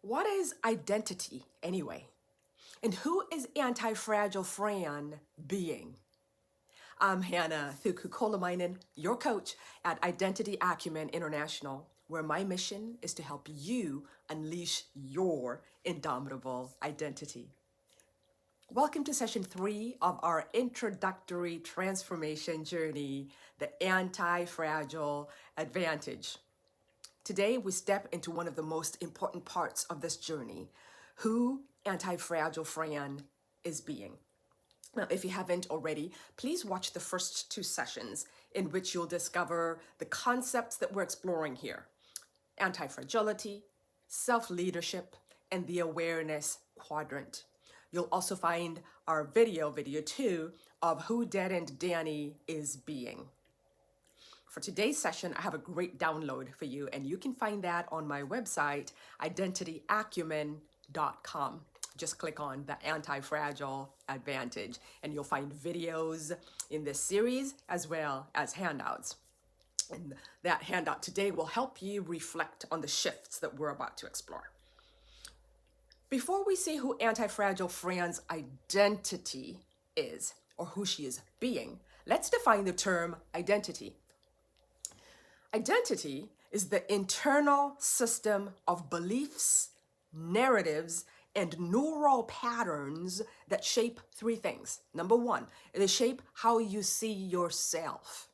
What is identity anyway? And who is Antifragile Fran being? I'm Hannah Thukukolamainen, your coach at Identity Acumen International, where my mission is to help you unleash your indomitable identity. Welcome to session 3 of our introductory transformation journey, the Anti-Fragile Advantage. Today, we step into one of the most important parts of this journey, who Antifragile Fran is being. Now, if you haven't already, please watch the first 2 sessions in which you'll discover the concepts that we're exploring here: anti-fragility, self-leadership, and the awareness quadrant. You'll also find our video 2, of who Dead End Danny is being. For today's session, I have a great download for you, and you can find that on my website, identityacumen.com. Just click on the Anti-Fragile Advantage, and you'll find videos in this series as well as handouts. And that handout today will help you reflect on the shifts that we're about to explore. Before we see who Antifragile Fran's identity is, or who she is being, let's define the term identity. Identity is the internal system of beliefs, narratives, and neural patterns that shape 3 things. Number 1, they shape how you see yourself.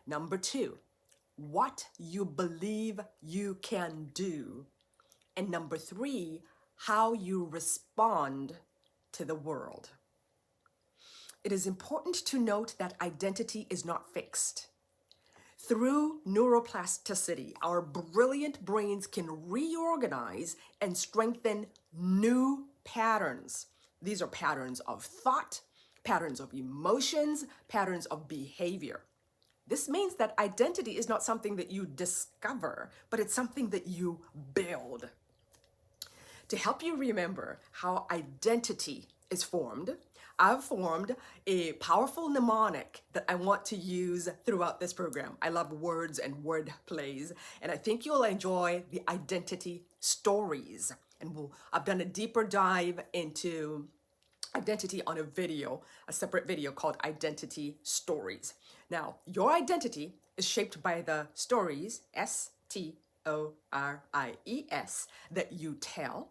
Number 2, what you believe you can do. And number 3, how you respond to the world. It is important to note that identity is not fixed. Through neuroplasticity, our brilliant brains can reorganize and strengthen new patterns. These are patterns of thought, patterns of emotions, patterns of behavior. This means that identity is not something that you discover, but it's something that you build. To help you remember how identity is formed, I've formed a powerful mnemonic that I want to use throughout this program. I love words and word plays, and I think you'll enjoy the identity stories. And I've done a deeper dive into identity on a separate video called Identity Stories. Now, your identity is shaped by the stories, S-T-O-R-I-E-S, that you tell,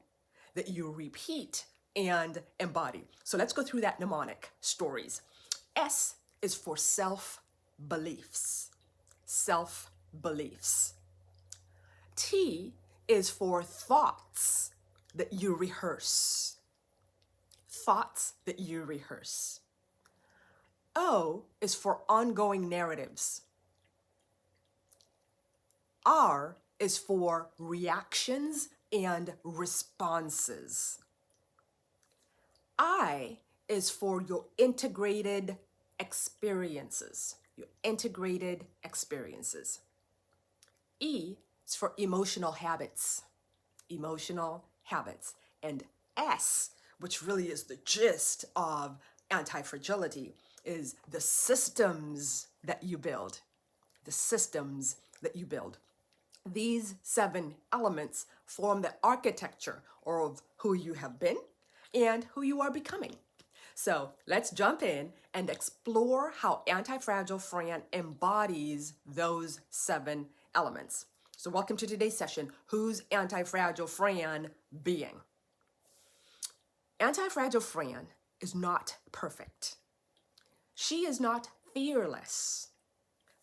that you repeat, and embody. So let's go through that mnemonic, stories. S is for self-beliefs. Self-beliefs. T is for thoughts that you rehearse. Thoughts that you rehearse. O is for ongoing narratives. R is for reactions and responses. I is for your integrated experiences. Your integrated experiences. E is for emotional habits. Emotional habits. And S, which really is the gist of anti-fragility, is the systems that you build. The systems that you build. These 7 elements form the architecture of who you have been and who you are becoming. So let's jump in and explore how Antifragile Fran embodies those 7 elements. So welcome to today's session, who's Antifragile Fran being? Antifragile Fran is not perfect. She is not fearless.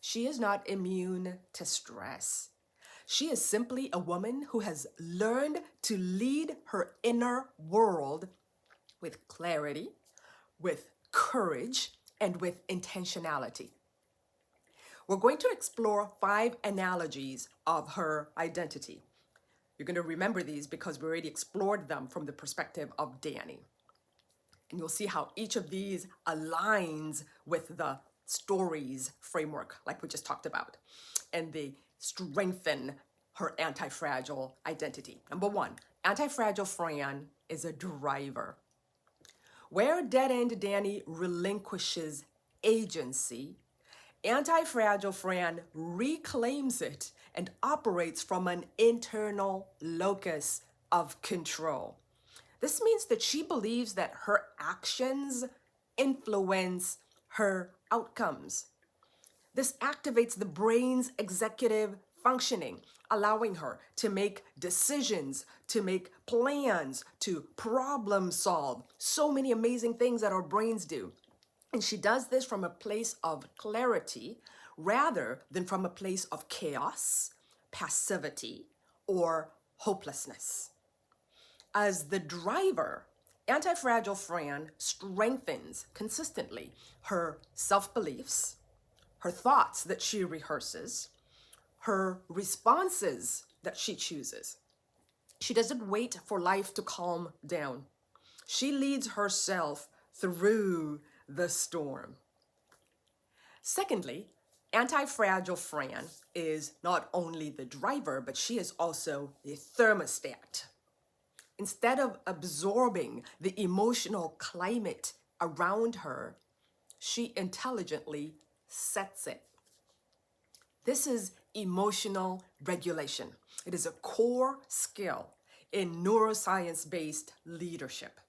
She is not immune to stress. She is simply a woman who has learned to lead her inner world with clarity, with courage, and with intentionality. We're going to explore 5 analogies of her identity. You're going to remember these because we already explored them from the perspective of Danny. And you'll see how each of these aligns with the S.T.O.R.I.E.S framework, like we just talked about, and they strengthen her anti-fragile identity. Number 1, Antifragile Fran is a driver. Where Dead End Danny relinquishes agency, Antifragile Fran reclaims it and operates from an internal locus of control. This means that she believes that her actions influence her outcomes. This activates the brain's executive functioning, allowing her to make decisions, to make plans, to problem solve. So many amazing things that our brains do. And she does this from a place of clarity rather than from a place of chaos, passivity, or hopelessness. As the driver, Antifragile Fran strengthens consistently her self-beliefs, her thoughts that she rehearses, her responses that she chooses. She doesn't wait for life to calm down. She leads herself through the storm. Secondly, Antifragile Fran is not only the driver, but she is also the thermostat. Instead of absorbing the emotional climate around her, she intelligently sets it. This is emotional regulation. It is a core skill in neuroscience-based leadership.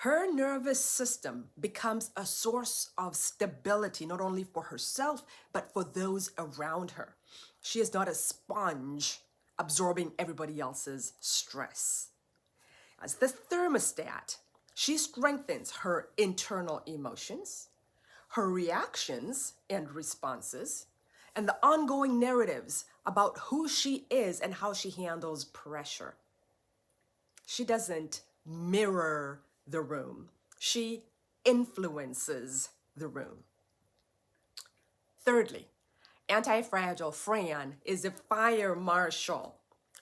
Her nervous system becomes a source of stability, not only for herself, but for those around her. She is not a sponge absorbing everybody else's stress. As the thermostat, she strengthens her internal emotions, her reactions and responses, and the ongoing narratives about who she is and how she handles pressure. She doesn't mirror the room. She influences the room. Thirdly, Antifragile Fran is a fire marshal.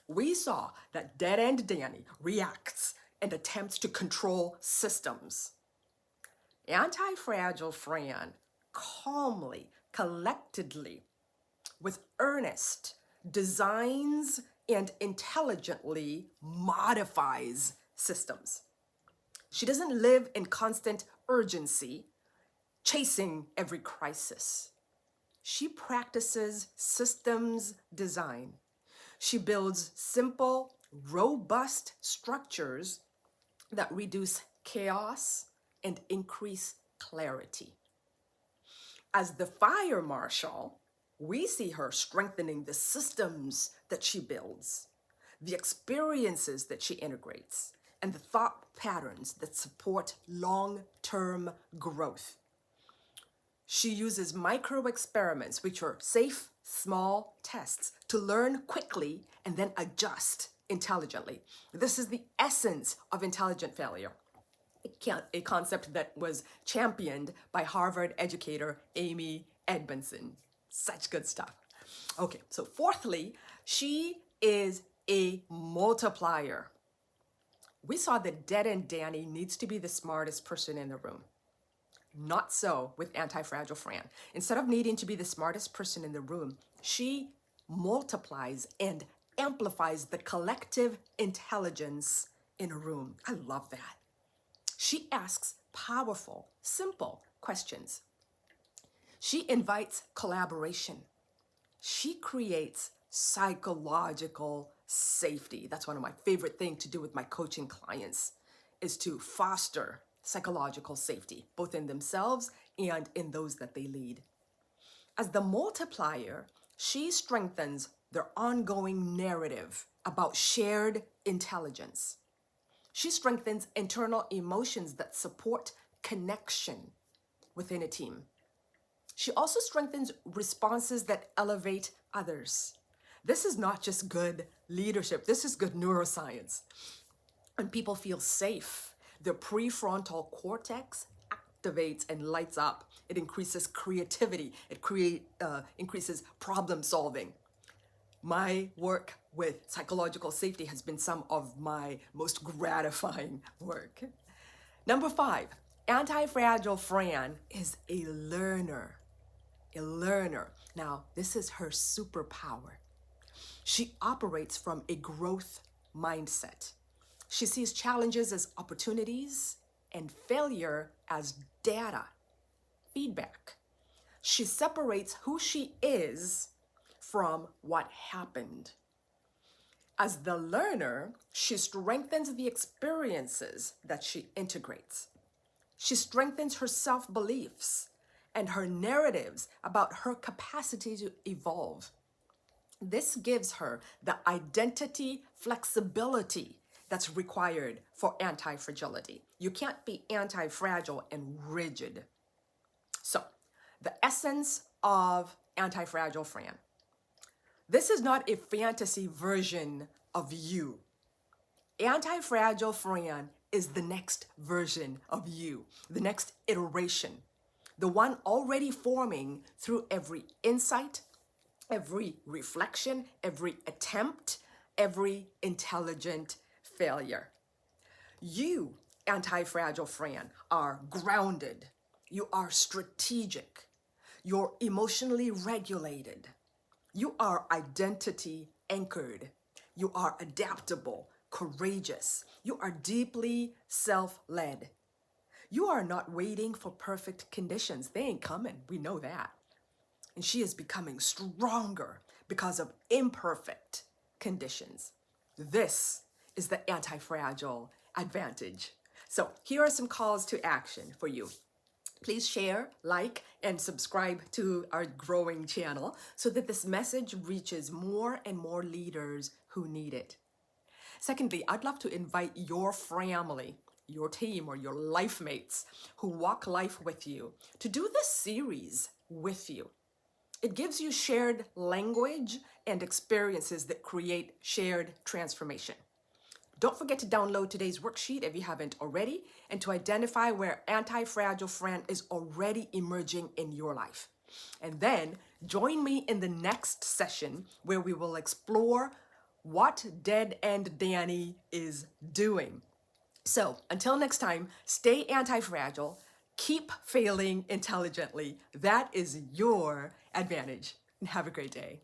We saw that Dead End Danny reacts and attempts to control systems. Antifragile Fran calmly, collectedly, with earnest, designs and intelligently modifies systems. She doesn't live in constant urgency, chasing every crisis. She practices systems design. She builds simple, robust structures that reduce chaos and increase clarity. As the fire marshal, we see her strengthening the systems that she builds, the experiences that she integrates, and the thought patterns that support long-term growth. She uses micro experiments, which are safe, small tests, to learn quickly and then adjust intelligently. This is the essence of intelligent failure, a concept that was championed by Harvard educator Amy Edmondson. Such good stuff. Okay, so fourthly, she is a multiplier. We saw that Dead End Danny needs to be the smartest person in the room. Not so with Antifragile Fran. Instead of needing to be the smartest person in the room, she multiplies and amplifies the collective intelligence in a room. I love that. She asks powerful, simple questions. She invites collaboration. She creates psychological safety. That's one of my favorite things to do with my coaching clients, is to foster psychological safety, both in themselves and in those that they lead. As the multiplier, she strengthens their ongoing narrative about shared intelligence. She strengthens internal emotions that support connection within a team. She also strengthens responses that elevate others. This is not just good leadership, this is good neuroscience. When people feel safe, their prefrontal cortex activates and lights up. It increases creativity, it increases problem solving. My work with psychological safety has been some of my most gratifying work. Number 5, Antifragile Fran is a learner. A learner. Now, this is her superpower. She operates from a growth mindset. She sees challenges as opportunities and failure as data, feedback. She separates who she is from what happened. As the learner, she strengthens the experiences that she integrates. She strengthens her self-beliefs and her narratives about her capacity to evolve. This gives her the identity flexibility that's required for anti-fragility. You can't be anti-fragile and rigid. So, the essence of Anti-Fragile Fran. This is not a fantasy version of you. Anti-Fragile Fran is the next version of you, the next iteration, the one already forming through every insight, every reflection, every attempt, every intelligent failure. You, Anti-Fragile Fran, are grounded. You are strategic. You're emotionally regulated. You are identity anchored. You are adaptable, courageous. You are deeply self-led. You are not waiting for perfect conditions. They ain't coming. We know that. And she is becoming stronger because of imperfect conditions. This is the anti-fragile advantage. So here are some calls to action for you. Please share, like, and subscribe to our growing channel so that this message reaches more and more leaders who need it. Secondly, I'd love to invite your family, your team, or your life mates who walk life with you to do this series with you. It gives you shared language and experiences that create shared transformation. Don't forget to download today's worksheet if you haven't already, and to identify where Anti-Fragile Fran is already emerging in your life. And then join me in the next session where we will explore what Dead End Danny is doing. So until next time, stay anti-fragile, keep failing intelligently. That is your advantage. And have a great day.